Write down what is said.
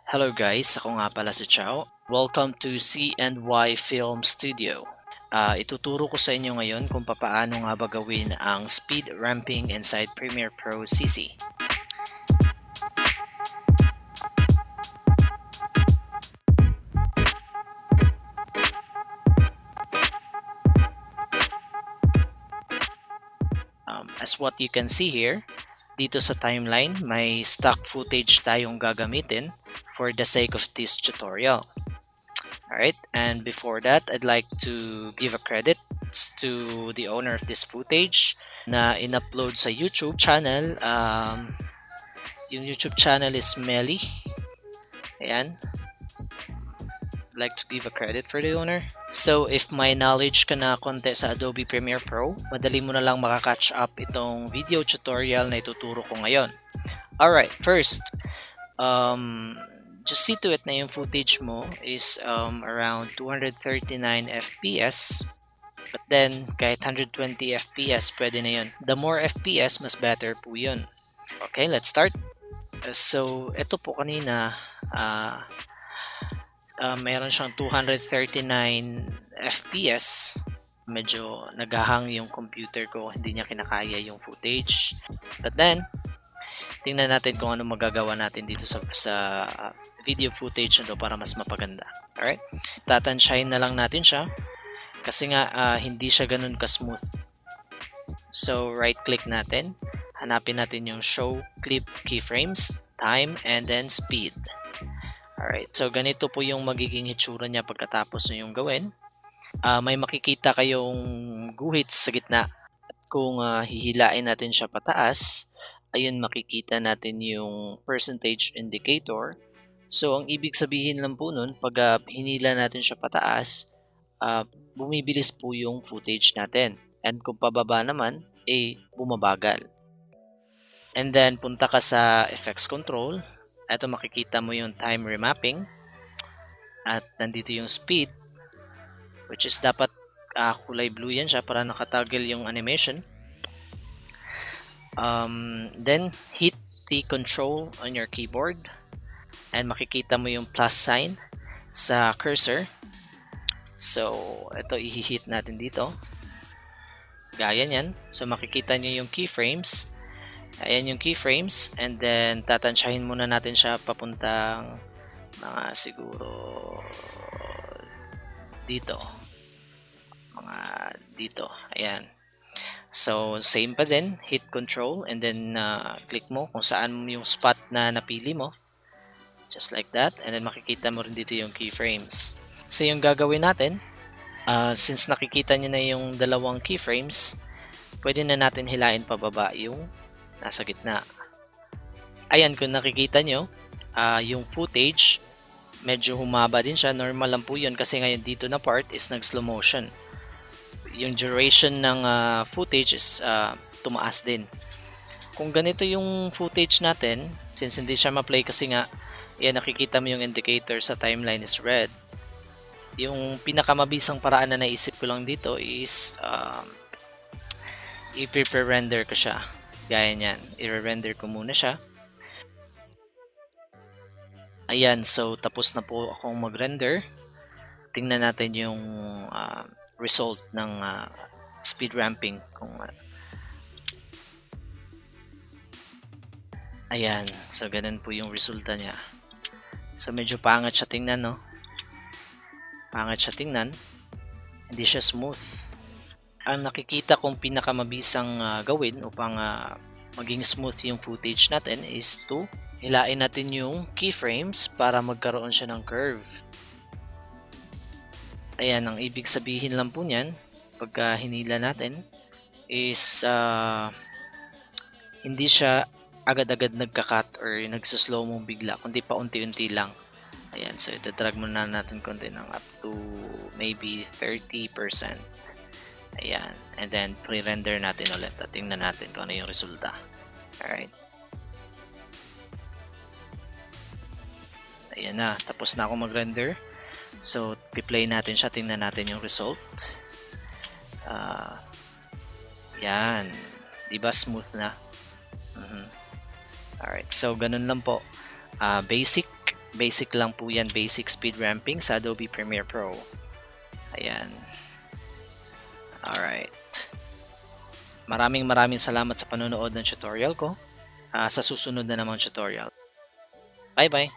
Hello guys, ako nga pala si Chow. Welcome to C&Y Film Studio. Ituturo ko sa inyo ngayon kung papaano nga ba gawin ang speed ramping inside Premiere Pro CC. As what you can see here, dito sa timeline, may stock footage tayong gagamitin for the sake of this tutorial. Alright, and before that, I'd like to give a credit to the owner of this footage na in-upload sa YouTube channel. Yung YouTube channel is Melly. Ayan. I'd like to give a credit for the owner. So, if may knowledge ka na konti sa Adobe Premiere Pro, madali mo na lang makakatch up itong video tutorial na ituturo ko ngayon. Alright, first, just see to it na yung footage mo is around 239 FPS. But then, kahit 120 FPS, pwede na yun. The more FPS, mas better po yun. Okay, let's start. So, ito po kanina, mayroon siyang 239 FPS. Medyo naghahang yung computer ko, hindi niya kinakaya yung footage. But then, tingnan natin kung ano magagawa natin dito sa video footage nito para mas mapaganda. Alright? Tatansyahin na lang natin siya kasi nga hindi siya ganun ka-smooth. So, right-click natin. Hanapin natin yung Show Clip Keyframes, Time, and then Speed. Alright, so ganito po yung magiging hitsura niya pagkatapos nyo yung gawin. May makikita kayong guhit sa gitna. At kung hihilain natin siya pataas, ayun makikita natin yung percentage indicator. So ang ibig sabihin lang po nun, pag hinila natin siya pataas, bumibilis po yung footage natin. And kung pababa naman, bumabagal. And then punta ka sa Effects Control. Ito makikita mo yung time remapping. At nandito yung speed, which is dapat kulay blue yan siya para nakatagil yung animation. Then hit the control on your keyboard and makikita mo yung plus sign sa cursor. So ito i-hit natin dito. Gaya yan. So makikita nyo yung keyframes. Ayan yung keyframes, and then tatansyahin muna natin siya papuntang mga siguro dito. Mga dito. Ayan. So, same pa din. Hit control and then click mo kung saan yung spot na napili mo. Just like that. And then makikita mo rin dito yung keyframes. So, yung gagawin natin, since nakikita nyo na yung dalawang keyframes, pwede na natin hilain pababa yung nasa gitna. Ayan, kung nakikita nyo, yung footage, medyo humaba din siya. Normal lang po yun kasi ngayon dito na part is nag-slow motion. Yung duration ng footage is tumaas din. Kung ganito yung footage natin, since hindi siya ma-play kasi nga, yan, nakikita mo yung indicator sa timeline is red. Yung pinakamabisang paraan na naisip ko lang dito is i-prepare-render ko siya. Gaya niyan, i-render ko muna siya. Ayan, so tapos na po akong mag-render. Tingnan natin yung result ng speed ramping. Ayan, so ganun po yung resulta niya. So medyo pangit siya tingnan, no? Pangit siya tingnan. Hindi siya smooth. Ang nakikita kong pinakamabisang gawin upang maging smooth yung footage natin is to hilain natin yung keyframes para magkaroon siya ng curve. Ayan, ang ibig sabihin lang po niyan pagka hinila natin is hindi siya agad-agad nagka-cut or nagsuslow mo bigla, kundi pa unti-unti lang. Ayan, so itadrag muna natin konti ng up to maybe 30%. Ayan. And then, pre-render natin ulit. At tingnan natin kung ano yung resulta. Alright. Ayan na. Tapos na ako mag-render. So, i-play natin siya. Tingnan natin yung result. Yan. Diba smooth na? Alright. So, ganun lang po. Basic Basic lang po yan, basic speed ramping sa Adobe Premiere Pro. Ayan. Alright. Maraming salamat sa panonood ng tutorial ko. Sa susunod na namang tutorial. Bye-bye!